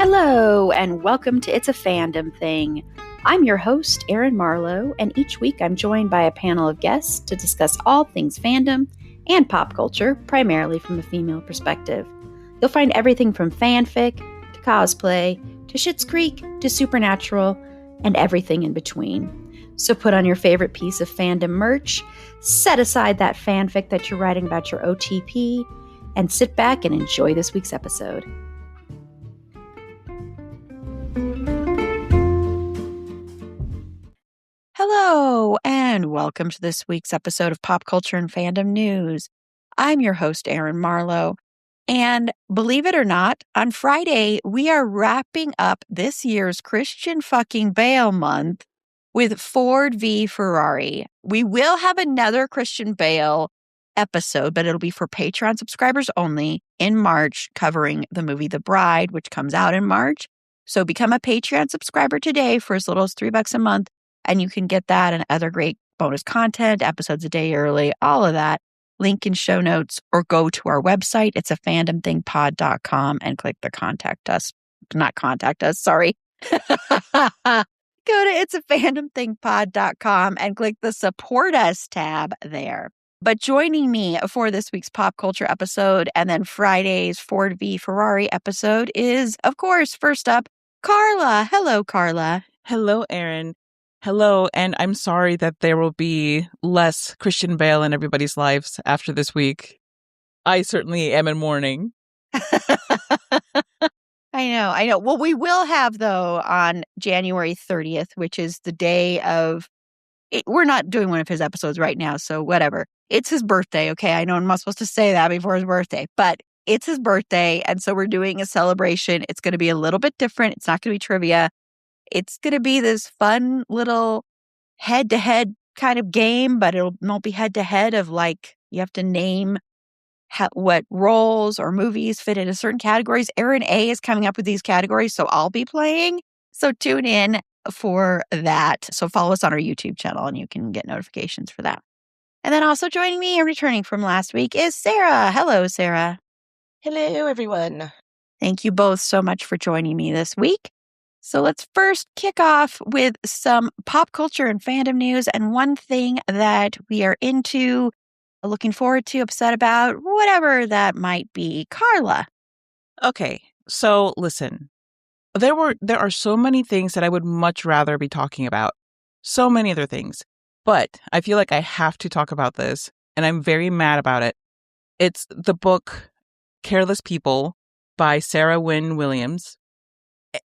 Hello, and welcome to It's a Fandom Thing. I'm your host, Erin Marlowe, and each week I'm joined by a panel of guests to discuss all things fandom and pop culture, primarily from a female perspective. You'll find everything from fanfic, to cosplay, to Schitt's Creek, to Supernatural, and everything in between. So put on your favorite piece of fandom merch, set aside that fanfic that you're writing about your OTP, and sit back and enjoy this week's episode. Hello, and welcome to this week's episode of Pop Culture and Fandom News. I'm your host, Erin Marlowe, and believe it or not, on Friday, we are wrapping up this year's Christian fucking Bale month with Ford v. Ferrari. We will have another Christian Bale episode, but it'll be for Patreon subscribers only in March, covering the movie The Bride, which comes out in March. So become a Patreon subscriber today for as little as $3 a month. And you can get that and other great bonus content, episodes a day early, all of that. Link in show notes, or go to our website. It's a fandomthingpod.com and click the contact us. Not contact us, sorry. Go to it'safandomthingpod.com and click the support us tab there. But joining me for this week's pop culture episode and then Friday's Ford v. Ferrari episode is, of course, first up, Carla. Hello, Carla. Hello, Erin. Hello, and I'm sorry that there will be less Christian Bale in everybody's lives after this week. I certainly am in mourning. I know. Well, we will have, though, on January 30th, which is the day of... We're not doing one of his episodes right now, so whatever. It's his birthday, okay? I know I'm not supposed to say that before his birthday, but it's his birthday, and so we're doing a celebration. It's going to be a little bit different. It's not going to be trivia. It's going to be this fun little head-to-head kind of game, but it won't be head-to-head of like, you have to name what roles or movies fit into certain categories. Erin A is coming up with these categories, so I'll be playing. So tune in for that. So follow us on our YouTube channel and you can get notifications for that. And then also joining me and returning from last week is Sara. Hello, Sara. Hello, everyone. Thank you both so much for joining me this week. So let's first kick off with some pop culture and fandom news, and one thing that we are into, looking forward to, upset about, whatever that might be. Carla. Okay, so listen. There are so many things that I would much rather be talking about. So many other things. But I feel like I have to talk about this, and I'm very mad about it. It's the book Carless People by Sara Wynne Williams.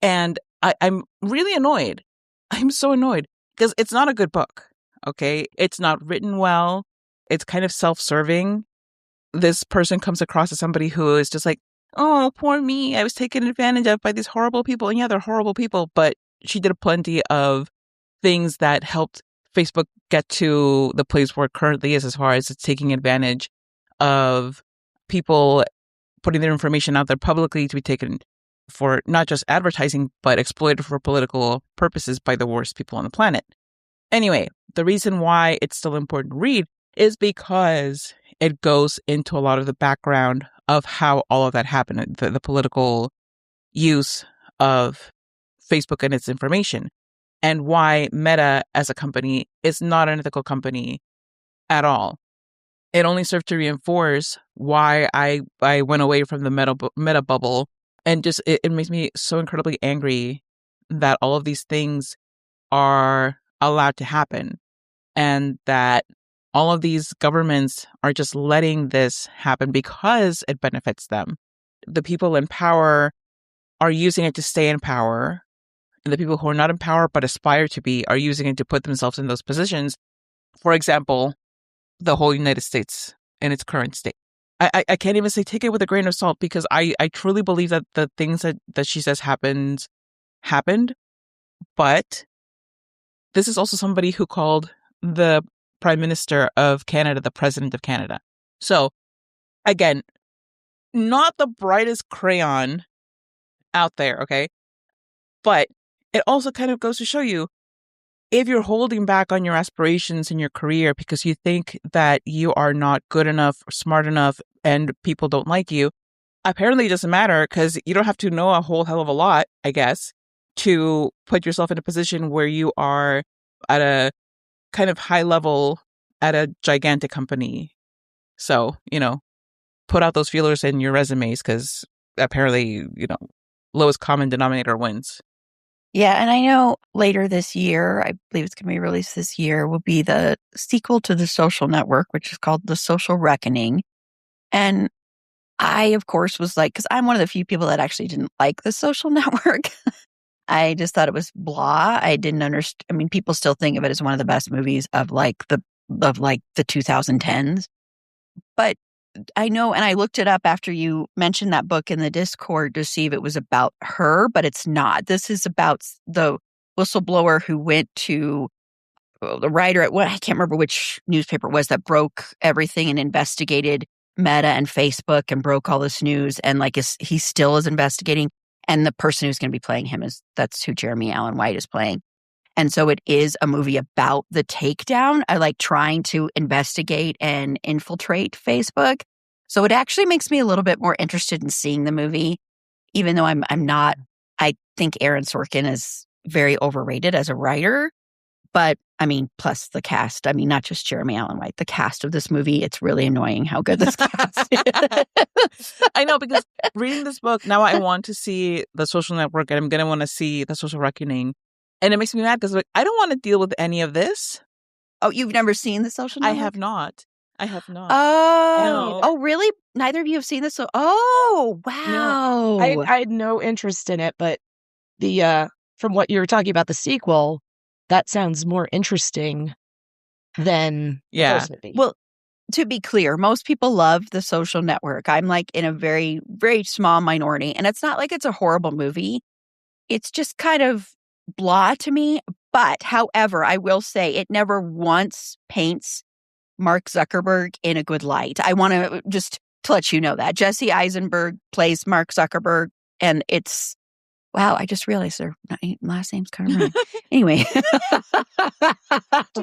And I'm really annoyed. I'm so annoyed because it's not a good book, okay? It's not written well. It's kind of self-serving. This person comes across as somebody who is just like, oh, poor me. I was taken advantage of by these horrible people. And yeah, they're horrible people, but she did plenty of things that helped Facebook get to the place where it currently is, as far as it's taking advantage of people putting their information out there publicly to be taken for not just advertising, but exploited for political purposes by the worst people on the planet. Anyway, the reason why it's still important to read is because it goes into a lot of the background of how all of that happened, the political use of Facebook and its information, and why Meta as a company is not an ethical company at all. It only served to reinforce why I went away from the meta bubble. And just, it makes me so incredibly angry that all of these things are allowed to happen and that all of these governments are just letting this happen because it benefits them. The people in power are using it to stay in power, and the people who are not in power but aspire to be are using it to put themselves in those positions. For example, the whole United States in its current state. I can't even say take it with a grain of salt because I truly believe that the things that she says happened. But this is also somebody who called the Prime Minister of Canada the President of Canada. So, again, not the brightest crayon out there, okay? But it also kind of goes to show you, if you're holding back on your aspirations in your career because you think that you are not good enough or smart enough and people don't like you, apparently it doesn't matter because you don't have to know a whole hell of a lot, I guess, to put yourself in a position where you are at a kind of high level at a gigantic company. So, put out those feelers in your resumes because apparently, lowest common denominator wins. Yeah, and I know later this year, I believe it's going to be released this year, will be the sequel to The Social Network, which is called The Social Reckoning. And I, of course, was like, because I'm one of the few people that actually didn't like The Social Network. I just thought it was blah. I didn't understand. I mean, people still think of it as one of the best movies of the 2010s. But I know, and I looked it up after you mentioned that book in the Discord to see if it was about her, but it's not. This is about the whistleblower who went to the writer at I can't remember which newspaper it was that broke everything and investigated Meta and Facebook and broke all this news. And he still is investigating. And the person who's going to be playing him that's who Jeremy Allen White is playing. And so it is a movie about the takedown. I like trying to investigate and infiltrate Facebook. So it actually makes me a little bit more interested in seeing the movie, even though I'm not. I think Aaron Sorkin is very overrated as a writer. But I mean, plus the cast. I mean, not just Jeremy Allen White, the cast of this movie. It's really annoying how good this cast is. I know, because reading this book, now I want to see The Social Network and I'm going to want to see The Social Reckoning. And it makes me mad because I don't want to deal with any of this. Oh, you've never seen The Social Network? I have not. Oh, No. Oh, really? Neither of you have seen this? Oh, wow. No. I had no interest in it, but from what you were talking about, the sequel, that sounds more interesting than the first movie. Well, to be clear, most people love The Social Network. I'm like in a very, very small minority. And it's not like it's a horrible movie. It's just kind of blah to me. But however, I will say it never once paints Mark Zuckerberg in a good light. I want to just to let you know that. Jesse Eisenberg plays Mark Zuckerberg. And it's, wow, I just realized their last name's kind of wrong. Anyway.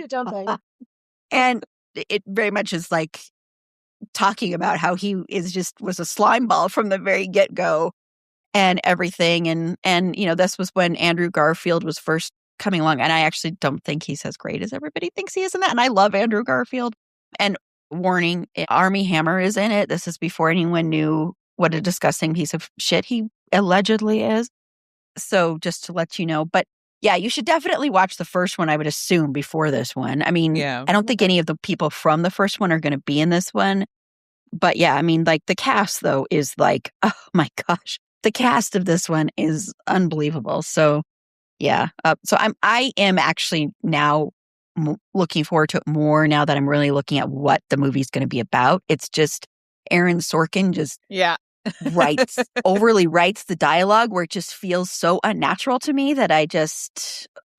Don't they? And it very much is like talking about how he was a slime ball from the very get-go and everything. And this was when Andrew Garfield was first coming along. And I actually don't think he's as great as everybody thinks he is in that. And I love Andrew Garfield. And warning, Armie Hammer is in it. This is before anyone knew what a disgusting piece of shit he allegedly is. So just to let you know. But yeah, you should definitely watch the first one, I would assume, before this one. I mean, I don't think any of the people from the first one are going to be in this one. But yeah, I mean, like the cast, though, is like, oh my gosh, the cast of this one is unbelievable. So yeah. So I am actually now looking forward to it more now that I'm really looking at what the movie's going to be about. It's just Aaron Sorkin just overly writes the dialogue where it just feels so unnatural to me that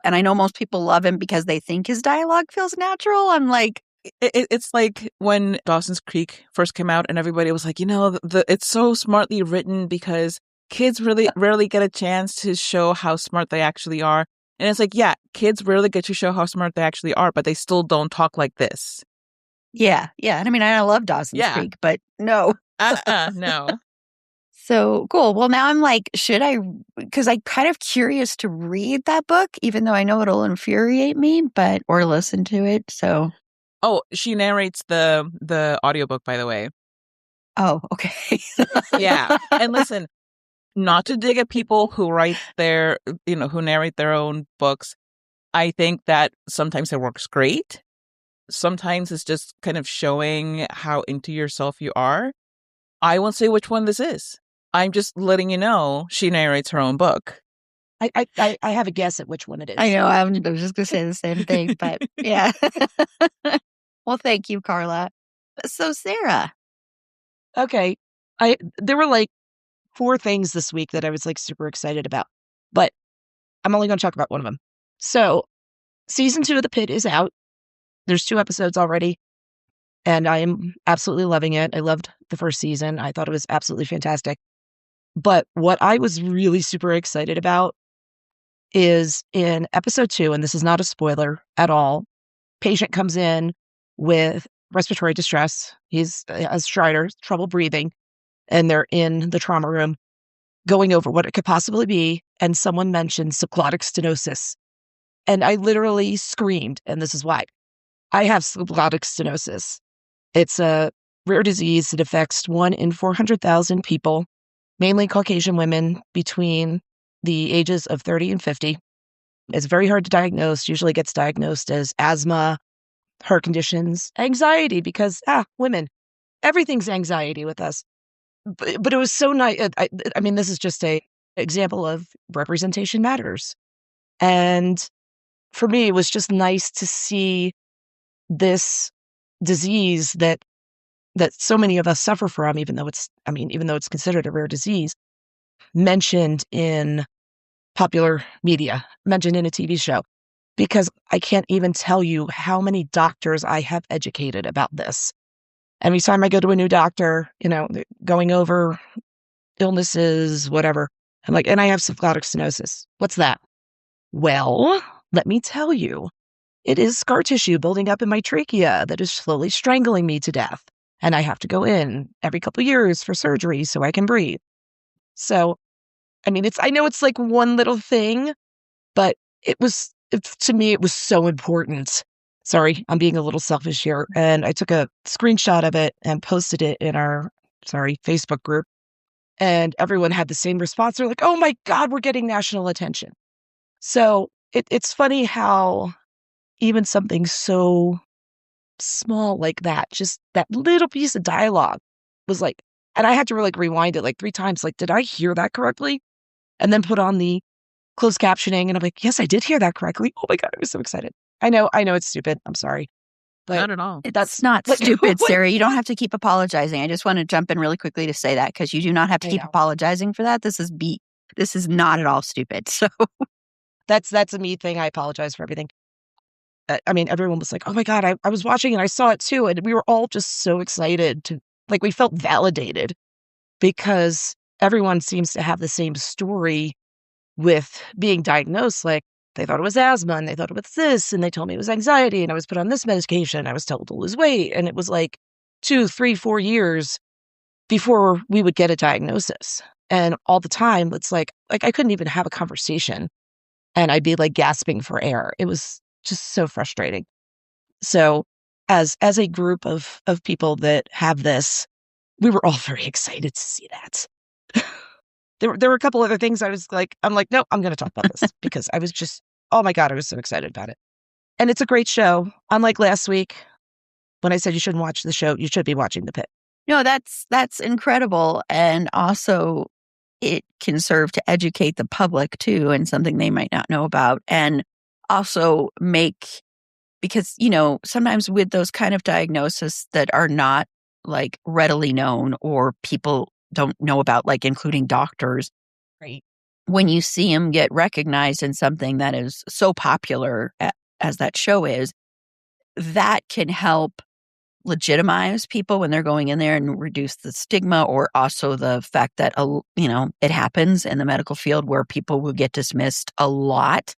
and I know most people love him because they think his dialogue feels natural. I'm like, it's like when Dawson's Creek first came out and everybody was like, it's so smartly written because kids really rarely get a chance to show how smart they actually are. And it's like, yeah, kids rarely get to show how smart they actually are, but they still don't talk like this. Yeah. Yeah. And I mean, I love Dawson's Creek, but no. No. So cool. Well, now I'm like, because I'm kind of curious to read that book, even though I know it'll infuriate me, or listen to it. So. Oh, she narrates the audiobook, by the way. Oh, okay. Yeah. And listen, not to dig at people who write who narrate their own books. I think that sometimes it works great. Sometimes it's just kind of showing how into yourself you are. I won't say which one this is. I'm just letting you know she narrates her own book. I have a guess at which one it is. I know. I was just going to say the same thing, but yeah. Well, thank you, Carla. So, Sara. Okay. There were like 4 things this week that I was like super excited about, but I'm only going to talk about one of them. So, season 2 of The Pit is out. There's 2 episodes already, and I am absolutely loving it. I loved the first season. I thought it was absolutely fantastic. But what I was really super excited about is in episode 2, and this is not a spoiler at all, patient comes in with respiratory distress. He's, as Strider, trouble breathing. and they're in the trauma room going over what it could possibly be. And someone mentioned subglottic stenosis. And I literally screamed. And this is why. I have subglottic stenosis. It's a rare disease that affects 1 in 400,000 people, mainly Caucasian women between the ages of 30 and 50. It's very hard to diagnose, usually gets diagnosed as asthma, heart conditions, anxiety, because, women, everything's anxiety with us. But it was so nice. I mean, this is just a example of representation matters. And for me, it was just nice to see this disease that so many of us suffer from, even though it's considered a rare disease, mentioned in popular media, mentioned in a TV show, because I can't even tell you how many doctors I have educated about this. Every time I go to a new doctor, going over illnesses, whatever, I'm like, and I have subglottic stenosis. What's that? Well, let me tell you, it is scar tissue building up in my trachea that is slowly strangling me to death. And I have to go in every couple of years for surgery so I can breathe. So, I mean, I know it's like one little thing, but to me, it was so important. Sorry, I'm being a little selfish here. And I took a screenshot of it and posted it in our, Facebook group. And everyone had the same response. They're like, oh my God, we're getting national attention. So it's funny how even something so small like that, just that little piece of dialogue was like, and I had to rewind it like 3 times. Like, did I hear that correctly? And then put on the closed captioning. And I'm like, yes, I did hear that correctly. Oh my God, I was so excited. I know it's stupid. I'm sorry. But not at all. That's not stupid, Sarah. You don't have to keep apologizing. I just want to jump in really quickly to say that, because you do not have to keep apologizing for that. This is not at all stupid. So that's a me thing. I apologize for everything. I mean, everyone was like, oh my God, I was watching and I saw it too. And we were all just so excited we felt validated, because everyone seems to have the same story with being diagnosed. Like, they thought it was asthma and they thought it was this, and they told me it was anxiety, and I was put on this medication. I was told to lose weight. And it was like 2, 3, 4 years before we would get a diagnosis. And all the time, it's like I couldn't even have a conversation and I'd be like gasping for air. It was just so frustrating. So as a group of people that have this, we were all very excited to see that. There were a couple other things I'm like, no, I'm going to talk about this because I was just, oh my God, I was so excited about it. And it's a great show. Unlike last week when I said you shouldn't watch the show, you should be watching The Pit. No, that's incredible. And also it can serve to educate the public too, and something they might not know about. And also because, sometimes with those kind of diagnoses that are not like readily known or people don't know about, like including doctors, right? When you see them get recognized in something that is so popular as that show is, that can help legitimize people when they're going in there and reduce the stigma, or also the fact that, it happens in the medical field where people will get dismissed a lot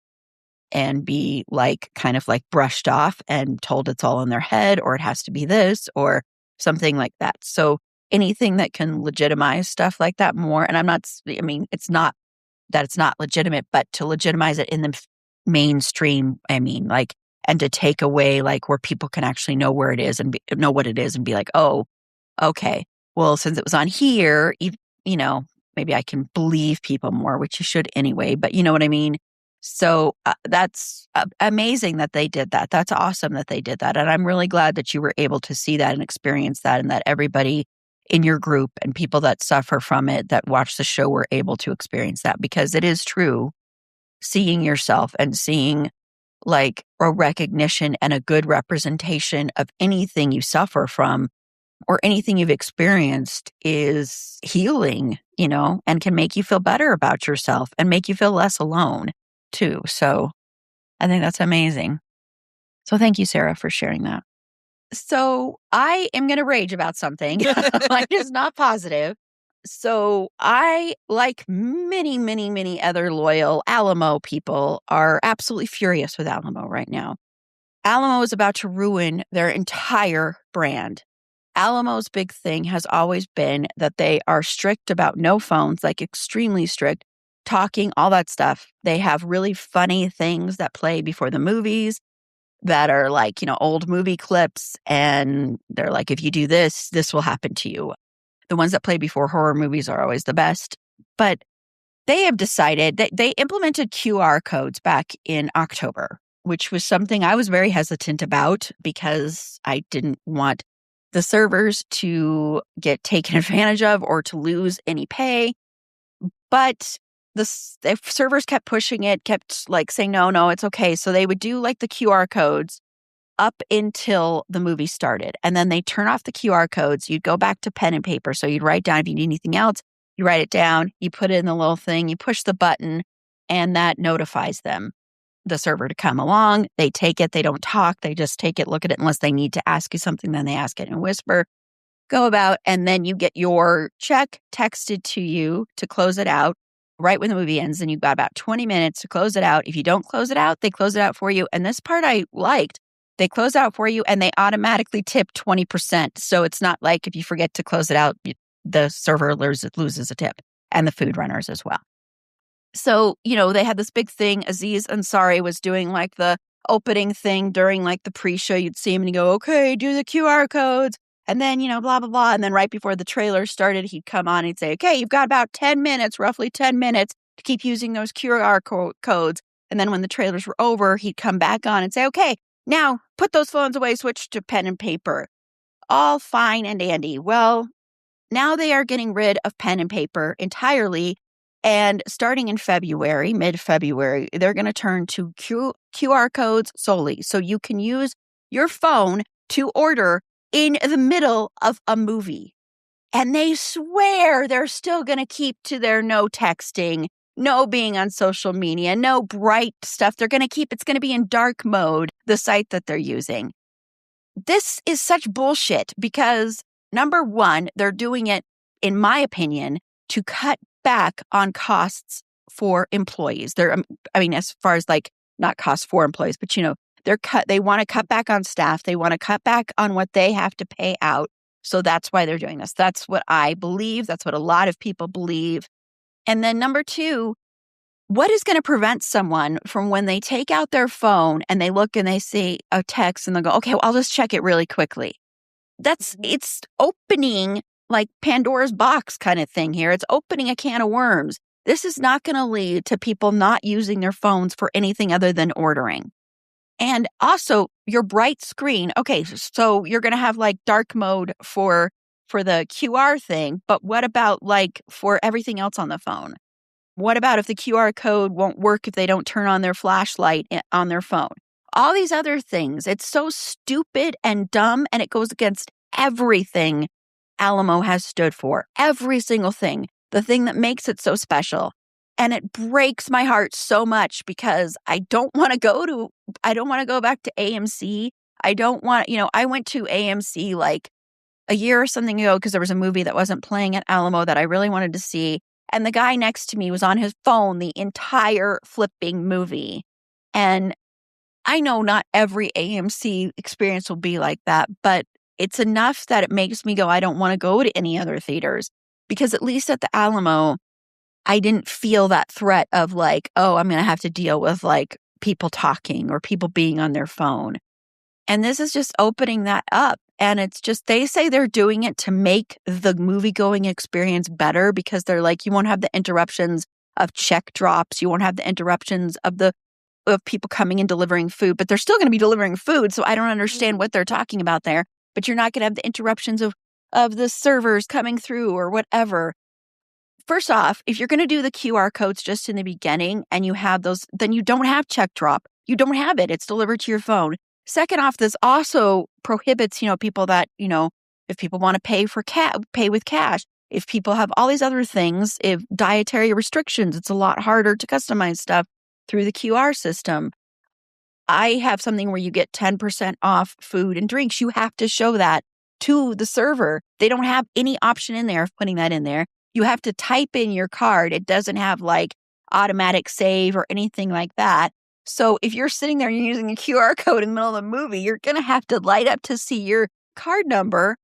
and be kind of brushed off and told it's all in their head, or it has to be this or something like that. So anything that can legitimize stuff like that more, and it's not that it's not legitimate, but to legitimize it in the mainstream, and to take away where people can actually know where it is and know what it is and be like, oh, okay, well, since it was on here, maybe I can believe people more, which you should anyway, but you know what I mean? So that's amazing that they did that. That's awesome that they did that. And I'm really glad that you were able to see that and experience that, and that everybody in your group and people that suffer from it that watch the show were able to experience that, because it is true. Seeing yourself and seeing a recognition and a good representation of anything you suffer from or anything you've experienced is healing, and can make you feel better about yourself and make you feel less alone too. So I think that's amazing. So thank you, Sarah, for sharing that. So I am going to rage about something. Mine is not positive. So I, like many, many, many other loyal Alamo people, are absolutely furious with Alamo right now. Alamo is about to ruin their entire brand. Alamo's big thing has always been that they are strict about no phones, like extremely strict, talking, all that stuff. They have really funny things that play before the movies that are like, old movie clips. And they're like, if you do this, this will happen to you. The ones that play before horror movies are always the best. But they have decided that they implemented QR codes back in October, which was something I was very hesitant about because I didn't want the servers to get taken advantage of or to lose any pay. But the servers kept pushing it, kept like saying, no, it's okay. So they would do like the QR codes up until the movie started. And then they turn off the QR codes. You'd go back to pen and paper. So you'd write down if you need anything else, you write it down, you put it in the little thing, you push the button, and that notifies them, the server, to come along. They take it. They don't talk. They just take it, look at it. Unless they need to ask you something, then they ask it in a whisper. Go about, and then you get your check texted to you to close it out right when the movie ends. And you've got about 20 minutes to close it out. If you don't close it out, they close it out for you. And this part I liked. They close out for you and they automatically tip 20%. So it's not like if you forget to close it out, the server loses a tip, and the food runners as well. So, they had this big thing. Aziz Ansari was doing like the opening thing during like the pre-show. You'd see him and he'd go, okay, do the QR codes. And then, blah, blah, blah. And then right before the trailer started, he'd come on and he'd say, okay, you've got about 10 minutes, roughly 10 minutes to keep using those QR codes. And then when the trailers were over, he'd come back on and say, okay, now put those phones away, switch to pen and paper. All fine and dandy. Well, now they are getting rid of pen and paper entirely. And starting in February, mid-February, they're going to turn to QR codes solely. So you can use your phone to order in the middle of a movie. And they swear they're still going to keep to their no texting, no being on social media, no bright stuff. They're going to keep, it's going to be in dark mode, the site that they're using. This is such bullshit because, number one, they're doing it, in my opinion, to cut back on costs for employees. As far as like not costs for employees, but they want to cut back on staff. They want to cut back on what they have to pay out. So that's why they're doing this. That's what I believe. That's what a lot of people believe. And then number two, what is going to prevent someone from when they take out their phone and they look and they see a text and they'll go, okay, well, I'll just check it really quickly. It's opening like Pandora's box kind of thing here. It's opening a can of worms. This is not going to lead to people not using their phones for anything other than ordering. And also your bright screen. Okay, so you're going to have like dark mode for the QR thing, but what about like for everything else on the phone? What about if the QR code won't work if they don't turn on their flashlight on their phone? All these other things. It's so stupid and dumb, and it goes against everything Alamo has stood for. Every single thing. The thing that makes it so special. And it breaks my heart so much because I don't want to go back to AMC. I went to AMC like a year or something ago because there was a movie that wasn't playing at Alamo that I really wanted to see. And the guy next to me was on his phone the entire flipping movie. And I know not every AMC experience will be like that, but it's enough that it makes me go, I don't want to go to any other theaters. Because at least at the Alamo, I didn't feel that threat of like, oh, I'm going to have to deal with like people talking or people being on their phone. And this is just opening that up. And it's just, they say they're doing it to make the movie-going experience better because they're like, you won't have the interruptions of check drops. You won't have the interruptions of people coming and delivering food, but they're still going to be delivering food. So I don't understand what they're talking about there. But you're not going to have the interruptions of the servers coming through or whatever. First off, if you're going to do the QR codes just in the beginning and you have those, then you don't have check drop. You don't have it. It's delivered to your phone. Second off, this also prohibits, people that, if people want to pay with cash, if people have all these other things, if dietary restrictions, it's a lot harder to customize stuff through the QR system. I have something where you get 10% off food and drinks. You have to show that to the server. They don't have any option in there of putting that in there. You have to type in your card. It doesn't have like automatic save or anything like that. So if you're sitting there and you're using a QR code in the middle of the movie, you're going to have to light up to see your card number.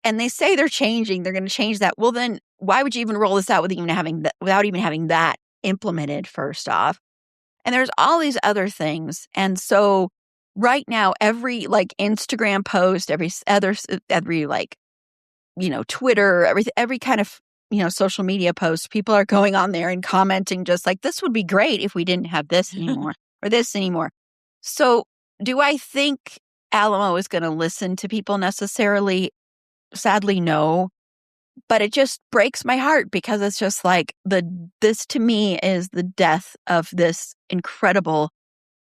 and they say they're changing, they're going to change that. Well, then why would you even roll this out without even having that implemented first off? And there's all these other things. And so right now, every like Instagram post, every like, Twitter, every kind of, social media post, people are going on there and commenting just like, this would be great if we didn't have this anymore or this anymore. So do I think Alamo is going to listen to people necessarily? Sadly, no. But it just breaks my heart because it's just like this to me is the death of this incredible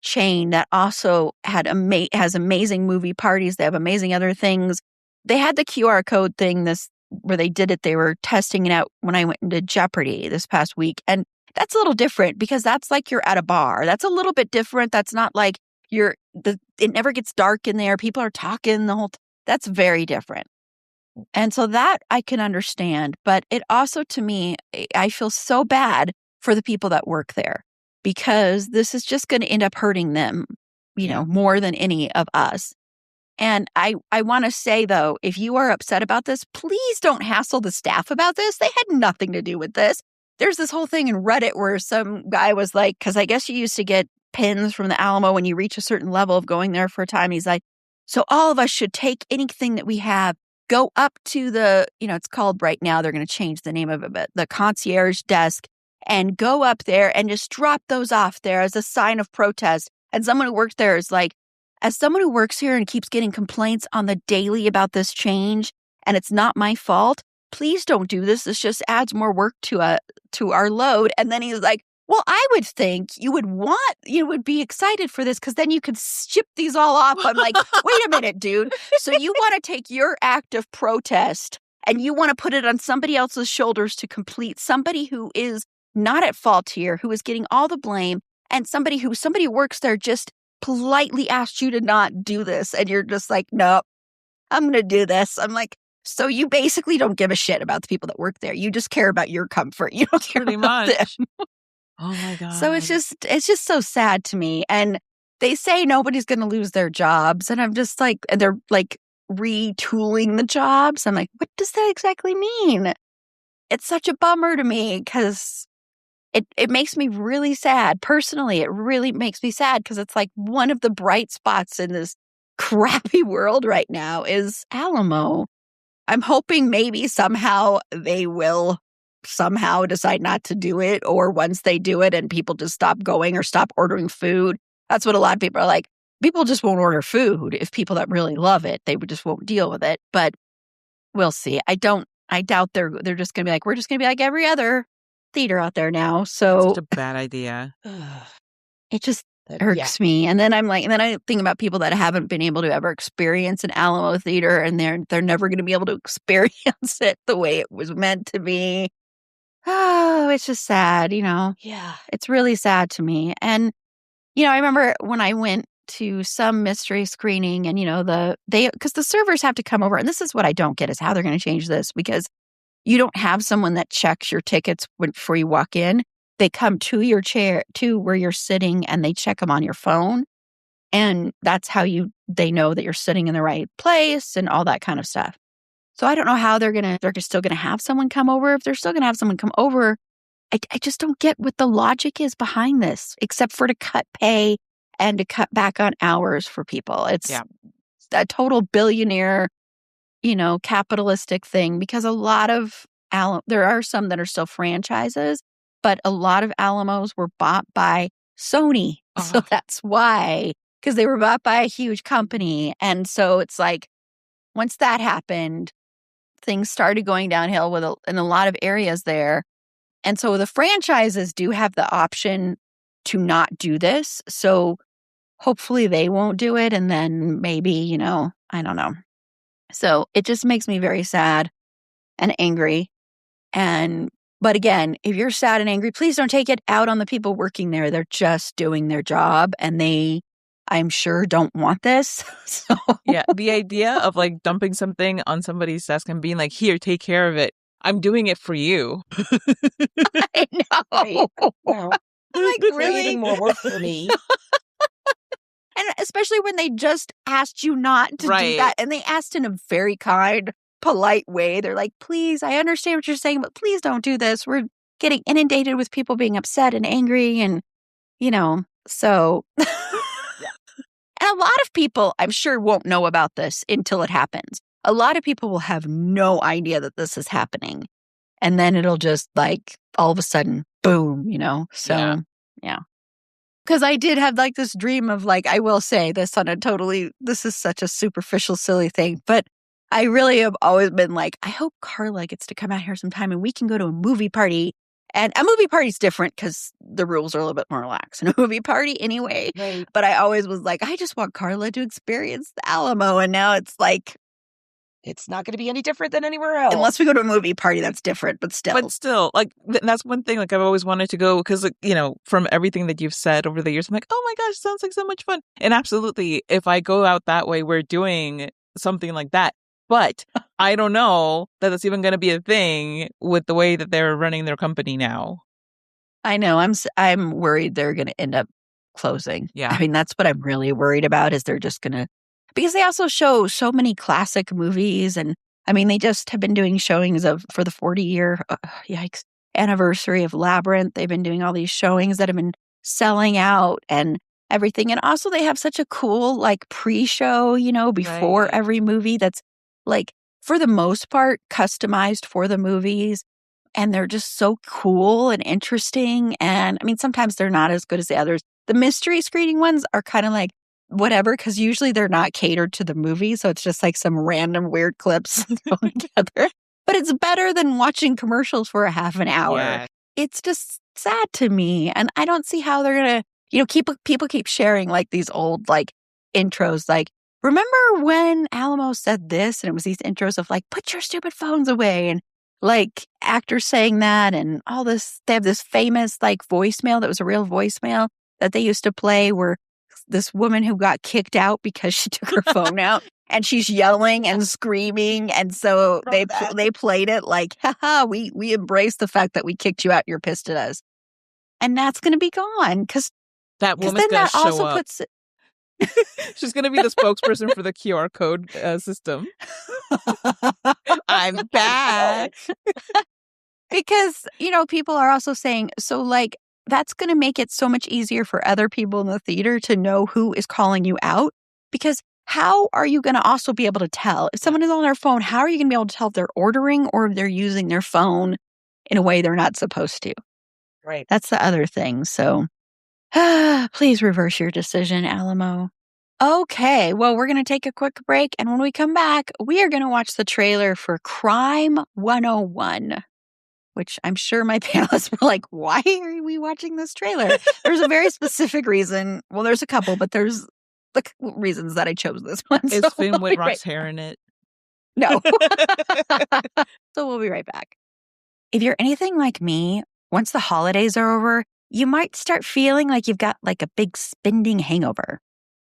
chain that also has amazing movie parties. They have amazing other things. They had the QR code thing where they did it. They were testing it out when I went into Jeopardy this past week. And that's a little different because that's like you're at a bar. That's a little bit different. That's not like it never gets dark in there. People are talking the whole that's very different. And so that I can understand, but it also to me, I feel so bad for the people that work there because this is just going to end up hurting them, more than any of us. And I want to say though, if you are upset about this, please don't hassle the staff about this. They had nothing to do with this. There's this whole thing in Reddit where some guy was like, because I guess you used to get pins from the Alamo when you reach a certain level of going there for a time. He's like, so all of us should take anything that we have, go up to the, it's called right now, they're going to change the name of it, but the concierge desk, and go up there and just drop those off there as a sign of protest. And someone who works there is like, as someone who works here and keeps getting complaints on the daily about this change, and it's not my fault, please don't do this. This just adds more work to our load. And then he's like, well, I would think you would be excited for this because then you could ship these all off. I'm like, wait a minute, dude. So you want to take your act of protest and you want to put it on somebody else's shoulders to complete, somebody who is not at fault here, who is getting all the blame, and somebody who works there just politely asked you to not do this. And you're just like, no, I'm going to do this. I'm like, so you basically don't give a shit about the people that work there. You just care about your comfort. You don't care about them. Oh my God. So it's just so sad to me. And they say nobody's going to lose their jobs. And I'm just like, and they're like retooling the jobs. I'm like, what does that exactly mean? It's such a bummer to me because it makes me really sad. Personally, it really makes me sad because it's like one of the bright spots in this crappy world right now is Alamo. I'm hoping maybe somehow they will somehow decide not to do it, or once they do it and people just stop going or stop ordering food. That's what a lot of people are like. People just won't order food. If people that really love it, they just won't deal with it. But we'll see. I doubt they're just going to be like, we're just going to be like every other theater out there now. So that's such a bad idea. It just irks me. And then I think about people that haven't been able to ever experience an Alamo theater, and they're never going to be able to experience it the way it was meant to be. Oh, it's just sad, Yeah. It's really sad to me. And, I remember when I went to some mystery screening and, because the servers have to come over. And this is what I don't get is how they're going to change this, because you don't have someone that checks your tickets before you walk in. They come to your chair, to where you're sitting, and they check them on your phone. And that's how they know that you're sitting in the right place and all that kind of stuff. So I don't know how they're still going to have someone come over. If they're still going to have someone come over, I just don't get what the logic is behind this, except for to cut pay and to cut back on hours for people. It's a total billionaire, capitalistic thing, because a lot of there are some that are still franchises, but a lot of Alamos were bought by Sony. So that's why, because they were bought by a huge company. And so it's like, once that happened, things started going downhill in a lot of areas there. And so the franchises do have the option to not do this. So hopefully they won't do it. And then maybe, I don't know. So it just makes me very sad and angry. But again, if you're sad and angry, please don't take it out on the people working there. They're just doing their job, and they, I'm sure, don't want this. So yeah, the idea of like dumping something on somebody's desk and being like, here, take care of it. I'm doing it for you. I know. Right. Wow. I'm like, really? Creating more work for me. And especially when they just asked you not to do that. And they asked in a very kind, polite way. They're like, please, I understand what you're saying, but please don't do this. We're getting inundated with people being upset and angry and, so. And a lot of people, I'm sure, won't know about this until it happens. A lot of people will have no idea that this is happening. And then it'll just like all of a sudden, boom, So, yeah. Because I did have like this dream of like, I will say this this is such a superficial, silly thing, but I really have always been like, I hope Carla gets to come out here sometime and we can go to a movie party. And a movie party's different because the rules are a little bit more relaxed in a movie party anyway. Right. But I always was like, I just want Carla to experience the Alamo. And now it's like, it's not going to be any different than anywhere else. Unless we go to a movie party, that's different, but still. But still, like, that's one thing, like, I've always wanted to go because, like, from everything that you've said over the years, I'm like, oh my gosh, sounds like so much fun. And absolutely, if I go out that way, we're doing something like that. But I don't know that that's even going to be a thing with the way that they're running their company now. I know. I'm worried they're going to end up closing. Yeah. I mean, that's what I'm really worried about is they're just going to, because they also show so many classic movies. And I mean, they just have been doing showings for the 40-year, anniversary of Labyrinth. They've been doing all these showings that have been selling out and everything. And also they have such a cool like pre-show, before Right. every movie that's like, for the most part, customized for the movies. And they're just so cool and interesting. And I mean, sometimes they're not as good as the others. The mystery screening ones are kind of like whatever, because usually they're not catered to the movie. So it's just like some random weird clips thrown together. But it's better than watching commercials for a half an hour. Yeah. It's just sad to me. And I don't see how they're going to, people keep sharing like these old like intros, like, remember when Alamo said this? And it was these intros of like, put your stupid phones away. And like actors saying that and all this. They have this famous like voicemail that was a real voicemail that they used to play where this woman who got kicked out because she took her phone out and she's yelling and screaming. And so they played it like, haha, we embrace the fact that we kicked you out. You're pissed at us. And that's going to be gone because that woman's going to show up. She's going to be the spokesperson for the QR code system. I'm back. Because, people are also saying, so like, that's going to make it so much easier for other people in the theater to know who is calling you out. Because how are you going to also be able to tell? If someone is on their phone, how are you going to be able to tell if they're ordering or if they're using their phone in a way they're not supposed to? Right. That's the other thing. So please reverse your decision, Alamo. Okay, well, we're going to take a quick break. And when we come back, we are going to watch the trailer for Crime 101, which I'm sure my panelists were like, why are we watching this trailer? There's a very specific reason. Well, there's a couple, but there's the reasons that I chose this one. Is so Finn we'll Whitrock's hair in it? No. So we'll be right back. If you're anything like me, once the holidays are over, you might start feeling like you've got like a big spending hangover.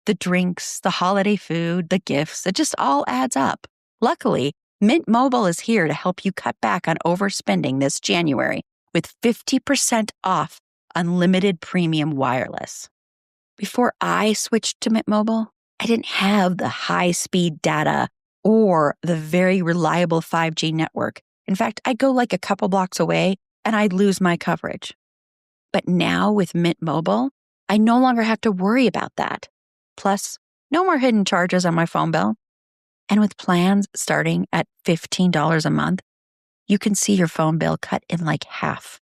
The drinks, the holiday food, the gifts, it just all adds up. Luckily, Mint Mobile is here to help you cut back on overspending this January with 50% off unlimited premium wireless. Before I switched to Mint Mobile, I didn't have the high-speed data or the very reliable 5G network. In fact, I'd go like a couple blocks away and I'd lose my coverage. But now with Mint Mobile, I no longer have to worry about that. Plus, no more hidden charges on my phone bill. And with plans starting at $15 a month, you can see your phone bill cut in like half.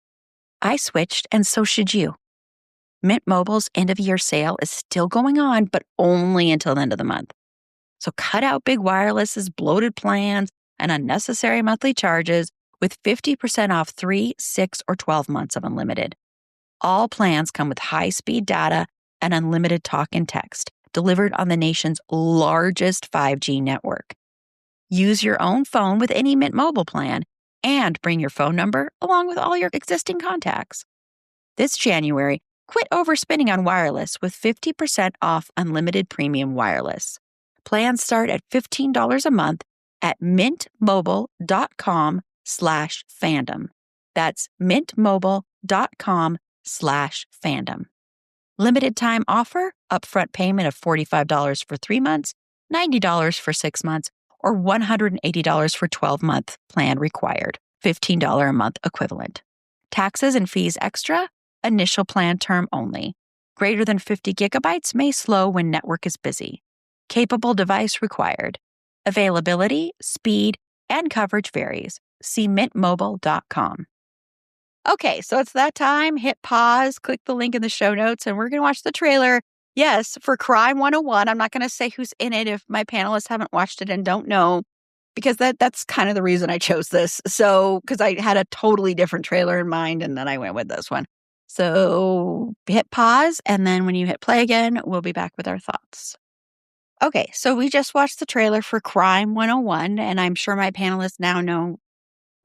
I switched, and so should you. Mint Mobile's end-of-year sale is still going on, but only until the end of the month. So cut out big wireless's bloated plans and unnecessary monthly charges with 50% off 3, 6, or 12 months of unlimited. All plans come with high-speed data and unlimited talk and text, delivered on the nation's largest 5G network. Use your own phone with any Mint Mobile plan and bring your phone number along with all your existing contacts. This January, quit overspending on wireless with 50% off unlimited premium wireless. Plans start at $15 a month at mintmobile.com/fandom. That's mintmobile.com/fandom. Limited time offer, upfront payment of $45 for 3 months, $90 for 6 months, or $180 for 12-month plan required, $15 a month equivalent. Taxes and fees extra, initial plan term only. Greater than 50 gigabytes may slow when network is busy. Capable device required. Availability, speed, and coverage varies. See mintmobile.com. Okay, so it's that time. Hit pause, click the link in the show notes, and we're going to watch the trailer. Yes, for Crime 101. I'm not going to say who's in it if my panelists haven't watched it and don't know, because that's kind of the reason I chose this. So, because I had a totally different trailer in mind, and then I went with this one. So hit pause, and then when you hit play again, we'll be back with our thoughts. Okay, so we just watched the trailer for Crime 101, and I'm sure my panelists now know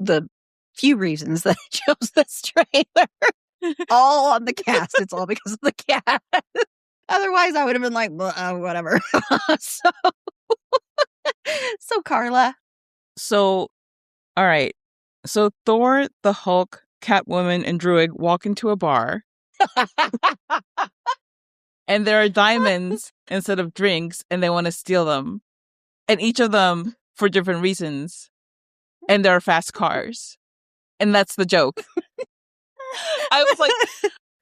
the few reasons that I chose this trailer. All on the cast. It's all because of the cast. Otherwise, I would have been like, whatever. So, Carla. So, all right. So Thor, the Hulk, Catwoman, and Druid walk into a bar. And there are diamonds instead of drinks, and they want to steal them. And each of them for different reasons. And there are fast cars. And that's the joke. I was like,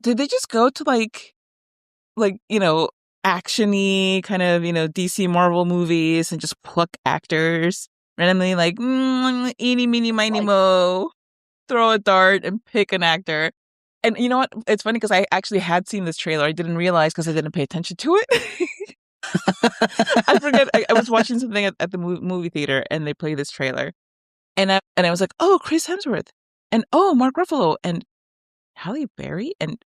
did they just go to like, action-y kind of, DC Marvel movies and just pluck actors randomly like, eeny, meeny, miny, mo, throw a dart and pick an actor. And you know what? It's funny because I actually had seen this trailer. I didn't realize because I didn't pay attention to it. I forget. I was watching something at the movie theater and they played this trailer. And I was like, oh, Chris Hemsworth. And oh, Mark Ruffalo. And Halle Berry. And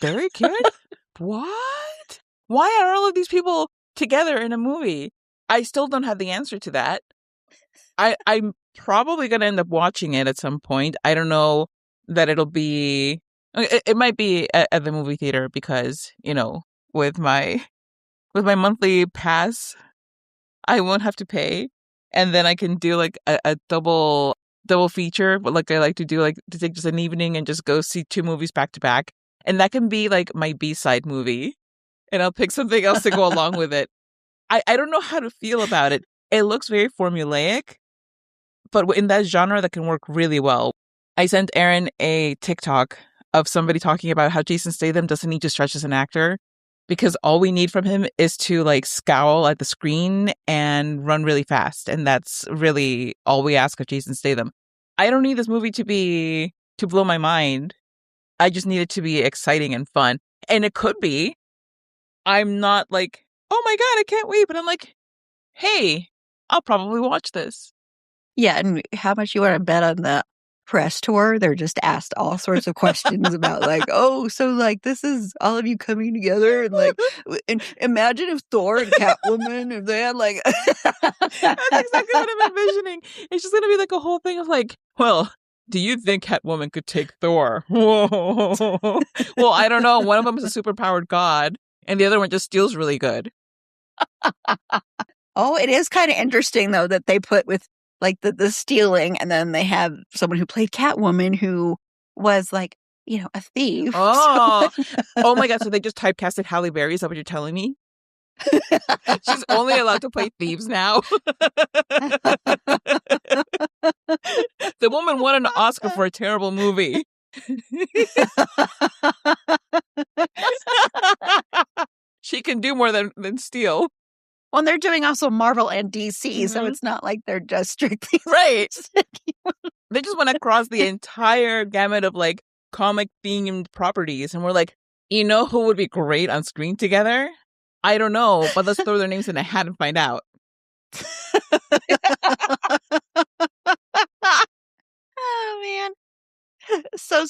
Barry Keoghan? What? Why are all of these people together in a movie? I still don't have the answer to that. I'm probably going to end up watching it at some point. I don't know that it'll be... It might be at the movie theater because, with my monthly pass, I won't have to pay. And then I can do like a double feature, but like I like to do, like to take just an evening and just go see 2 movies back to back. And that can be like my B-side movie. And I'll pick something else to go along with it. I don't know how to feel about it. It looks very formulaic, but in that genre that can work really well. I sent Erin a TikTok of somebody talking about how Jason Statham doesn't need to stretch as an actor because all we need from him is to like scowl at the screen and run really fast. And that's really all we ask of Jason Statham. I don't need this movie to blow my mind. I just need it to be exciting and fun. And it could be. I'm not like, oh my God, I can't wait. But I'm like, hey, I'll probably watch this. Yeah, and how much you want to bet on the press tour? They're just asked all sorts of questions about like, oh, so like this is all of you coming together and like, and imagine if Thor and Catwoman, if they had like... That's exactly what I'm envisioning. It's just going to be like a whole thing of like, well, do you think Catwoman could take Thor? Whoa. Well, I don't know. One of them is a superpowered god and the other one just steals really good. Oh, it is kind of interesting though that they put with like the stealing, and then they have someone who played Catwoman who was like, a thief. Oh, oh my God. So they just typecasted Halle Berry. Is that what you're telling me? She's only allowed to play thieves now. The woman won an Oscar for a terrible movie. She can do more than steal. Well, they're doing also Marvel and DC, so it's not like they're just strictly... Right. They just want to cross the entire gamut of like comic-themed properties. And we're like, you know who would be great on screen together? I don't know, but let's throw their names in a hat and find out. Oh, man. So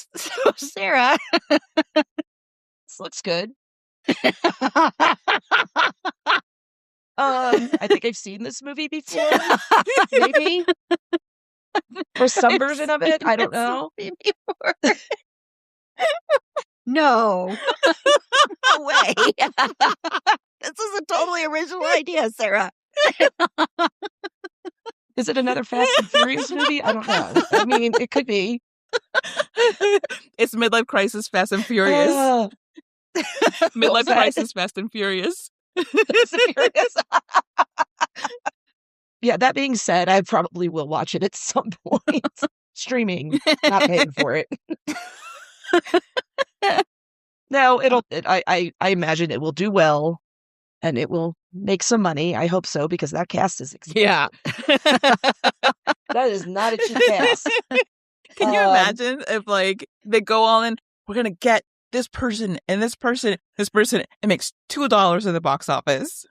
Sarah. This looks good. I think I've seen this movie before. Maybe. Or some version of it. I don't know. No. No way. This is a totally original idea, Sarah. Is it another Fast and Furious movie? I don't know. I mean, it could be. It's Midlife Crisis, Fast and Furious. Midlife Crisis, Fast and Furious. Fast and Furious. Yeah, that being said, I probably will watch it at some point. Streaming, not paying for it. No, I imagine it will do well and it will make some money. I hope so, because that cast is expensive. Yeah. That is not a cheap cast. Can you imagine if like they go all in, we're going to get this person and this person, it makes $2 in the box office.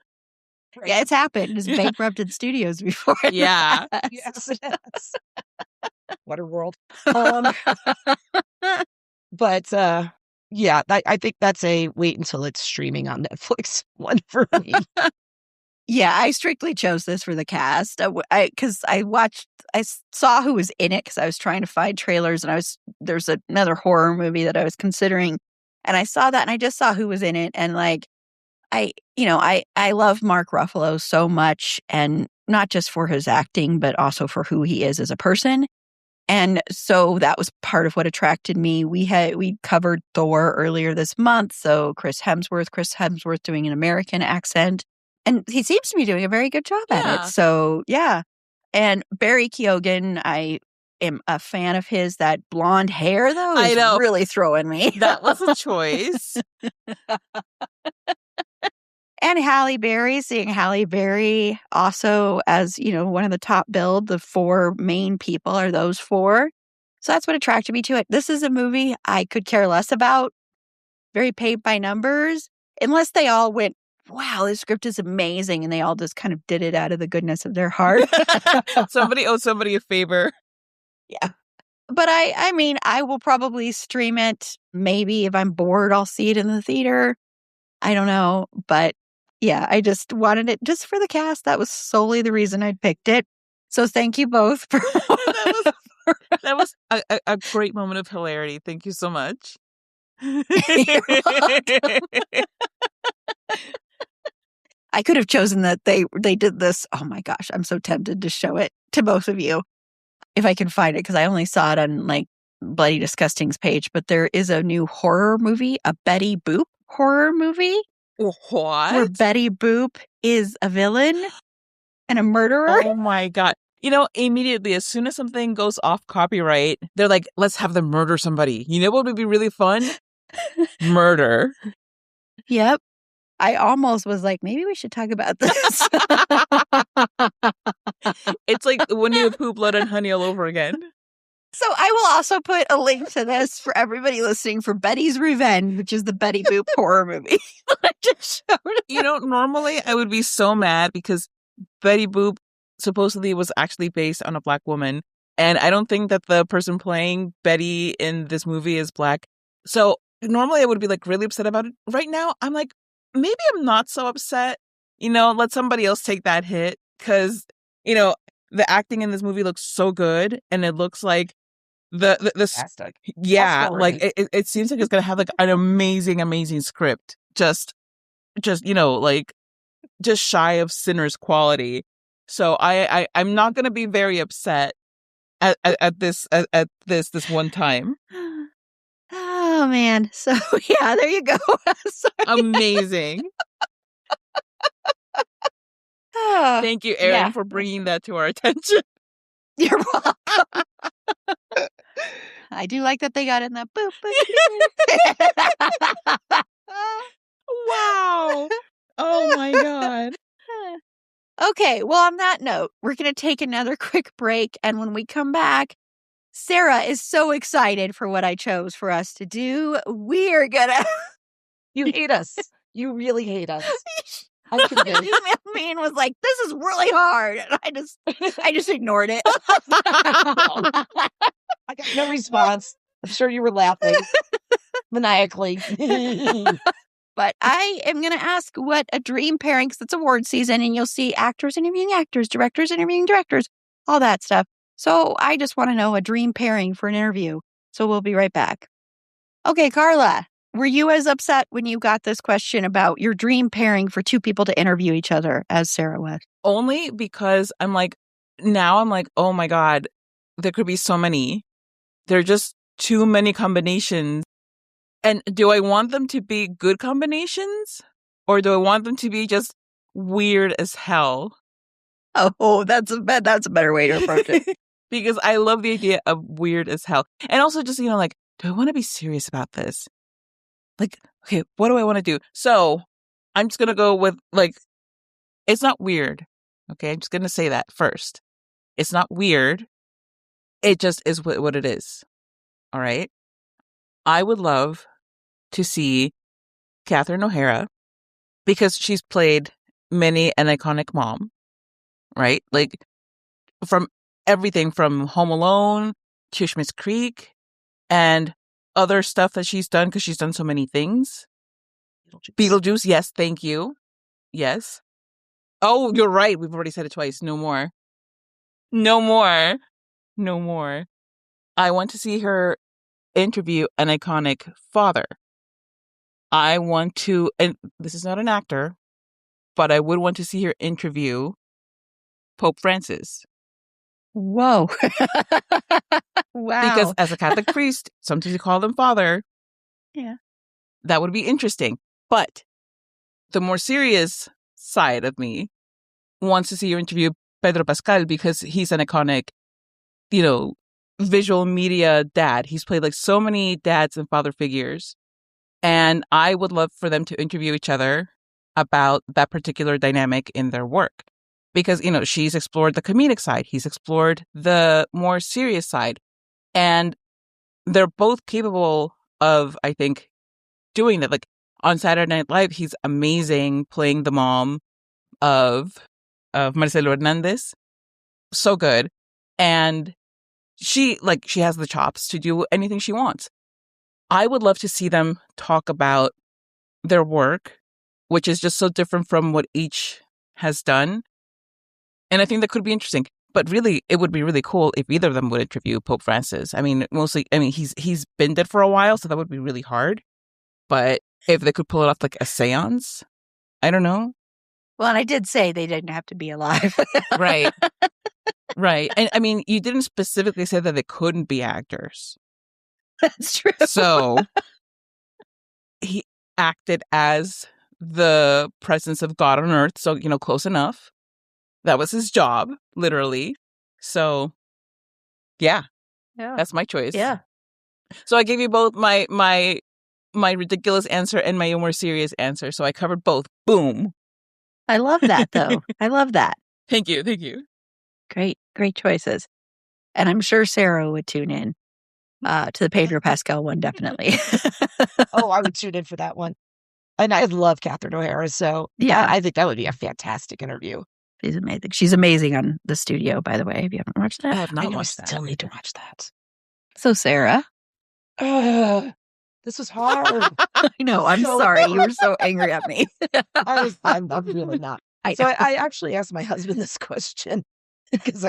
Yeah, it's happened. It's bankrupted studios before. Yeah. Yes, it has. Waterworld. But yeah, I think that's a wait until it's streaming on Netflix one for me. Yeah, I strictly chose this for the cast. Because I saw who was in it because I was trying to find trailers, and there's another horror movie that I was considering, and I saw that, and I just saw who was in it, and like I love Mark Ruffalo so much, and not just for his acting, but also for who he is as a person. And so that was part of what attracted me. We covered Thor earlier this month, so Chris Hemsworth doing an American accent, and he seems to be doing a very good job at it. So yeah, and Barry Keoghan, I am a fan of his. That blonde hair though is really throwing me. That was a choice. And seeing Halle Berry also as, one of the top billed, the 4 main people are those 4. So that's what attracted me to it. This is a movie I could care less about, very paid by numbers, unless they all went, wow, this script is amazing, and they all just kind of did it out of the goodness of their heart. Somebody owes somebody a favor. Yeah. But I mean, I will probably stream it. Maybe if I'm bored, I'll see it in the theater. I don't know, but yeah, I just wanted it just for the cast. That was solely the reason I picked it. So thank you both for that was a great moment of hilarity. Thank you so much. I could have chosen that they did this. Oh my gosh, I'm so tempted to show it to both of you if I can find it, because I only saw it on like Bloody Disgusting's page. But there is a new horror movie, a Betty Boop horror movie. What? Where Betty Boop is a villain and a murderer. Oh my God. Immediately, as soon as something goes off copyright, they're like, let's have them murder somebody. You know what would be really fun? Murder. Yep. I almost was like, maybe we should talk about this. It's like Winnie the Pooh, Blood and Honey all over again. So I will also put a link to this for everybody listening for Betty's Revenge, which is the Betty Boop horror movie. I just showed. Normally I would be so mad because Betty Boop supposedly was actually based on a Black woman. And I don't think that the person playing Betty in this movie is Black. So normally I would be like really upset about it. Right now, I'm like, maybe I'm not so upset. Let somebody else take that hit. Because, the acting in this movie looks so good. And it looks like Fantastic. yeah, like it seems like it's gonna have like an amazing script, just like just shy of Sinner's quality. So I'm not gonna be very upset at this one time. Oh man, so yeah, there you go. Amazing. Thank you, Erin, for bringing that to our attention. You're welcome. I do like that they got in that boop. Wow. Oh my God. Okay, well, on that note, we're going to take another quick break. And when we come back, Sara is so excited for what I chose for us to do. We're going to... You hate us. You really hate us. I'm convinced. You emailed me and was like, this is really hard. And I just ignored it. I got no response. I'm sure you were laughing maniacally. But I am going to ask what a dream pairing, because it's award season and you'll see actors interviewing actors, directors interviewing directors, all that stuff. So I just want to know a dream pairing for an interview. So we'll be right back. Okay, Carla, were you as upset when you got this question about your dream pairing for 2 people to interview each other as Sara was? Only because I'm like, oh my God, there could be so many. There are just too many combinations. And do I want them to be good combinations? Or do I want them to be just weird as hell? Oh, that's a better way to approach it. Because I love the idea of weird as hell. And also just, like, do I want to be serious about this? Like, okay, what do I want to do? So I'm just going to go with, like, it's not weird. Okay, I'm just going to say that first. It's not weird. It just is what it is. All right? I would love to see Catherine O'Hara, because she's played many an iconic mom, right? Like, from everything from Home Alone to Schmitt's Creek and other stuff that she's done, because she's done so many things. Beetlejuice, yes, thank you. Yes. Oh, you're right. We've already said it twice. No more. No more. No more. I want to see her interview an iconic father. I want to, and this is not an actor, but I would want to see her interview Pope Francis. Whoa. Wow. Because as a Catholic priest, sometimes you call them father. Yeah. That would be interesting. But the more serious side of me wants to see her interview Pedro Pascal, because he's an iconic, visual media dad. He's played like so many dads and father figures. And I would love for them to interview each other about that particular dynamic in their work. Because, she's explored the comedic side. He's explored the more serious side. And they're both capable of, I think, doing that. Like, on Saturday Night Live, he's amazing playing the mom of Marcelo Hernandez. So good. And she has the chops to do anything she wants. I would love to see them talk about their work, which is just so different from what each has done. And I think that could be interesting. But really, it would be really cool if either of them would interview Pope Francis. I mean, he's been dead for a while, so that would be really hard. But if they could pull it off like a seance, I don't know. Well, and I did say they didn't have to be alive. Right. Right. And I mean, you didn't specifically say that they couldn't be actors. That's true. So he acted as the presence of God on earth. So, close enough. That was his job, literally. So, yeah, that's my choice. Yeah. So I gave you both my ridiculous answer and my more serious answer. So I covered both. Boom. I love that, though. I love that. Thank you. Thank you. Great choices. And I'm sure Sara would tune in to the Pedro Pascal one, definitely. Oh, I would tune in for that one. And I love Catherine O'Hara, so yeah, I think that would be a fantastic interview. She's amazing. She's amazing on The Studio, by the way, if you haven't watched that. I have not watched that. I still need to watch that. So, Sara. This was hard. I know. I'm sorry. You were so angry at me. I'm really not. I actually asked my husband this question because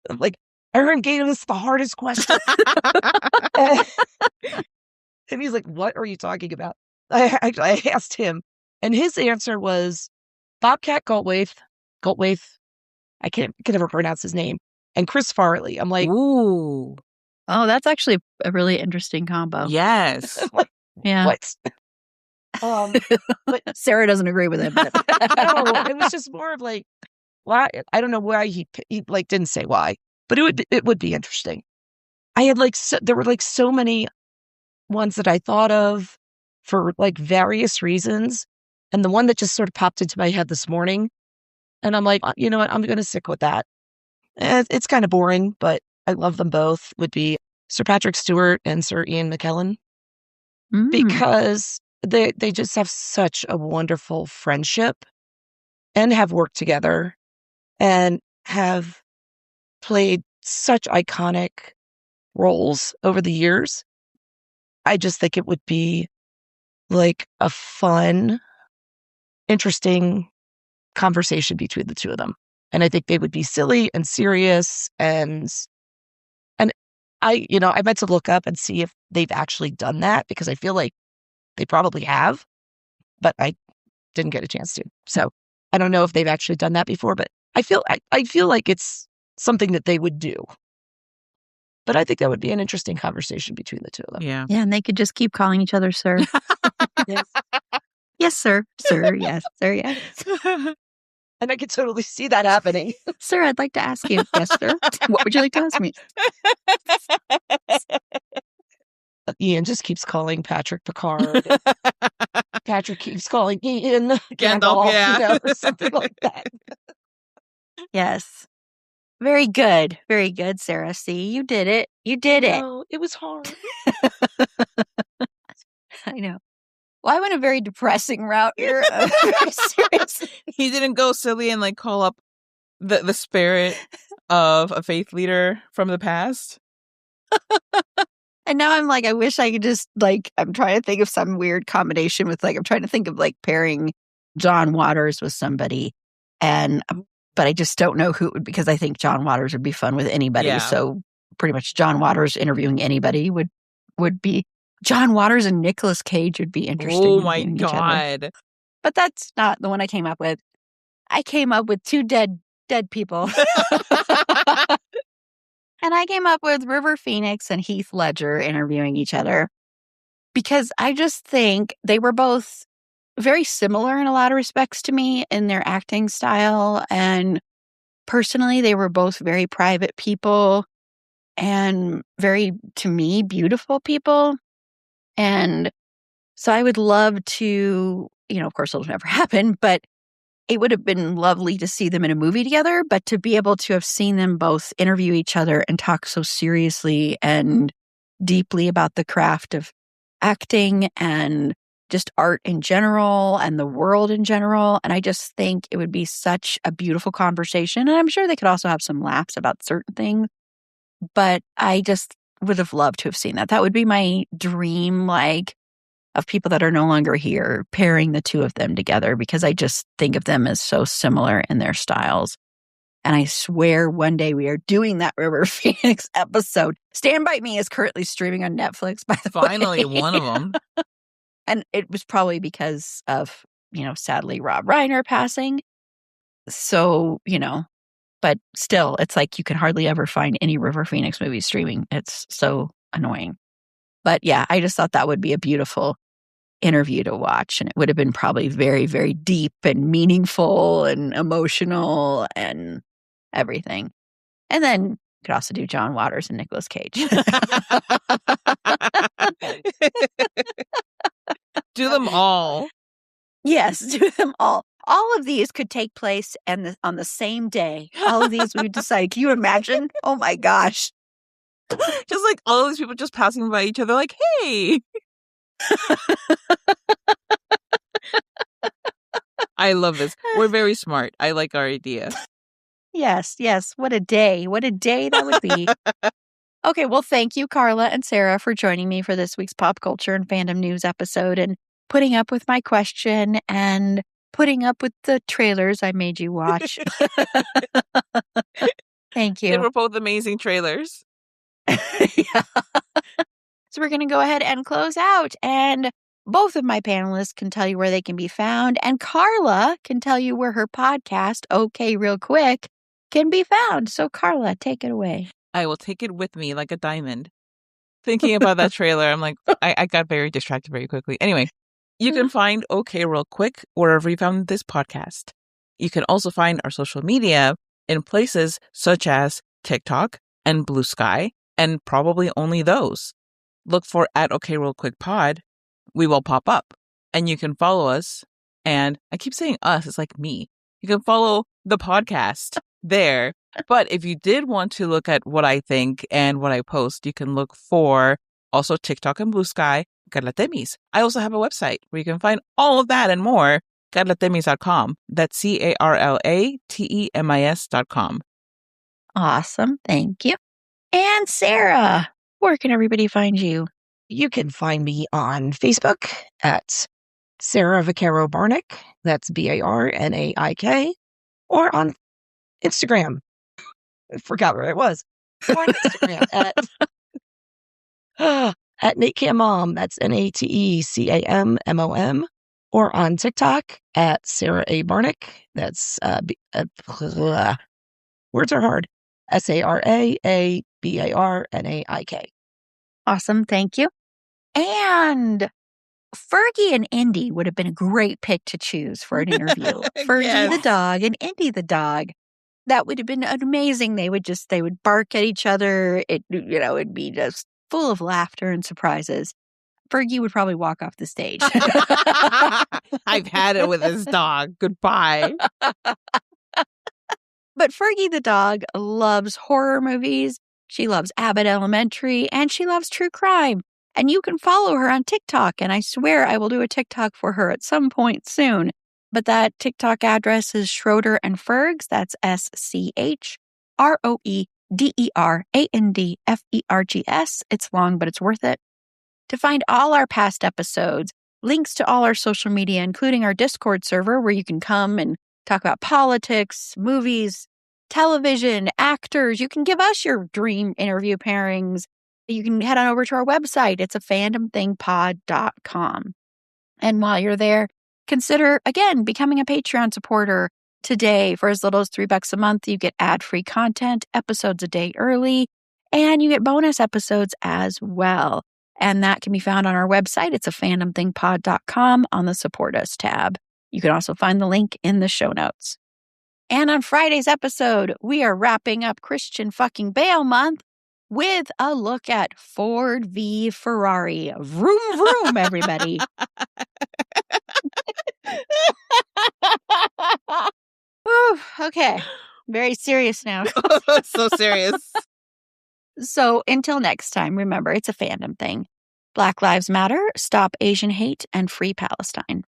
I'm like, Erin gave us the hardest question. And he's like, what are you talking about? I asked him, and his answer was Bobcat Goldthwait. I can never pronounce his name. And Chris Farley. I'm like, ooh. Oh, that's actually a really interesting combo. Yes. Like, yeah. What? But Sara doesn't agree with it. But no, it was just more of like, why? I don't know why he like didn't say why, but it would be interesting. I had there were so many ones that I thought of for like various reasons, and the one that just sort of popped into my head this morning, and I'm like, you know what, I'm going to stick with that. It's kind of boring, but I love them both. Would be Sir Patrick Stewart and Sir Ian McKellen, because they just have such a wonderful friendship and have worked together and have played such iconic roles over the years. I just think it would be like a fun, interesting conversation between the two of them. And I think they would be silly and serious, and I meant to look up and see if they've actually done that, because I feel like they probably have, but I didn't get a chance to. So I don't know if they've actually done that before, but I feel like it's something that they would do. But I think that would be an interesting conversation between the two of them. Yeah. Yeah, and they could just keep calling each other sir. Yes. Yes, sir. Sir, yes. Sir, yes. And I could totally see that happening. Sir, I'd like to ask you. Yes, sir. What would you like to ask me? Ian just keeps calling Patrick Picard. Patrick keeps calling Ian Gandalf, yeah. or something like that. Yes. Very good. Very good, Sarah. See, you did it. You did it. No, it was hard. I know. Well, I went a very depressing route here. Very serious. He didn't go silly and like call up the spirit of a faith leader from the past. And now I'm like, I wish I could just like, I'm trying to think of some weird combination with like, I'm trying to think of like pairing John Waters with somebody. And, but I just don't know who it would, because I think John Waters would be fun with anybody. Yeah. So pretty much John Waters interviewing anybody would be, John Waters and Nicolas Cage would be interesting. Oh my interviewing each other. God. But that's not the one I came up with. I came up with two dead people. And I came up with River Phoenix and Heath Ledger interviewing each other because I just think they were both very similar in a lot of respects to me in their acting style. And personally, they were both very private people and very, to me, beautiful people. And so I would love to, of course, it'll never happen, but it would have been lovely to see them in a movie together, but to be able to have seen them both interview each other and talk so seriously and deeply about the craft of acting and just art in general and the world in general. And I just think it would be such a beautiful conversation. And I'm sure they could also have some laughs about certain things, but I just would have loved to have seen that. That would be my dream, of people that are no longer here, pairing the two of them together, because I just think of them as so similar in their styles. And I swear one day we are doing that River Phoenix episode. Stand By Me is currently streaming on Netflix, by the way. Finally, one of them. And it was probably because of, sadly, Rob Reiner passing. So, but still, it's like you can hardly ever find any River Phoenix movie streaming. It's so annoying. But yeah, I just thought that would be a beautiful interview to watch, and it would have been probably very, very deep and meaningful and emotional and everything. And then you could also do John Waters and Nicolas Cage. Do them all. Yes, do them all. All of these could take place on the same day. All of these we decided. Can you imagine? Oh my gosh. Just like all of these people just passing by each other like, hey. I love this. We're very smart. I like our idea. Yes. What a day. What a day that would be. Okay, well, thank you, Carla and Sara, for joining me for this week's Pop Culture and Fandom News episode and putting up with my question and putting up with the trailers I made you watch. Thank you. They were both amazing trailers. Yeah. So we're going to go ahead and close out. And both of my panelists can tell you where they can be found. And Carla can tell you where her podcast, Okay Real Quick, can be found. So Carla, take it away. I will take it with me like a diamond. Thinking about that trailer, I'm like, I got very distracted very quickly. Anyway, you can find Okay Real Quick wherever you found this podcast. You can also find our social media in places such as TikTok and Blue Sky, and probably only those. Look for @OkRealQuickPod. We will pop up, and you can follow us. And I keep saying us, it's like me. You can follow the podcast there. But if you did want to look at what I think and what I post, you can look for also TikTok and Blue Sky, Carla Temis. I also have a website where you can find all of that and more, carlatemis.com. That's CarlaTemis.com. Awesome. Thank you. And Sara, where can everybody find you? You can find me on Facebook at Sara Vaquero Barnick. That's Barnaik. Or on Instagram. I forgot where I was. On Instagram at NateCamMom. That's NateCammom. Or on TikTok at Sara A. Barnick. That's words are hard. SaraABarnaik. Awesome. Thank you. And Fergie and Indy would have been a great pick to choose for an interview. Fergie the dog and Indy the dog. That would have been amazing. They would bark at each other. It'd be just full of laughter and surprises. Fergie would probably walk off the stage. I've had it with this dog. Goodbye. But Fergie the dog loves horror movies. She loves Abbott Elementary, and she loves true crime. And you can follow her on TikTok, and I swear I will do a TikTok for her at some point soon. But that TikTok address is Schroeder and Fergs. That's SCHROEDERANDFERGS. It's long, but it's worth it. To find all our past episodes, links to all our social media, including our Discord server where you can come and talk about politics, movies, television, actors. You can give us your dream interview pairings. You can head on over to our website. It's a fandomthingpod.com. And while you're there, consider, again, becoming a Patreon supporter today. For as little as $3 a month, you get ad-free content, episodes a day early, and you get bonus episodes as well. And that can be found on our website. It's a fandomthingpod.com on the Support Us tab. You can also find the link in the show notes. And on Friday's episode, we are wrapping up Christian fucking Bale month with a look at Ford v. Ferrari. Vroom, vroom, everybody. Whew, okay. Very serious now. So serious. So until next time, remember, it's a fandom thing. Black Lives Matter, stop Asian hate, and free Palestine.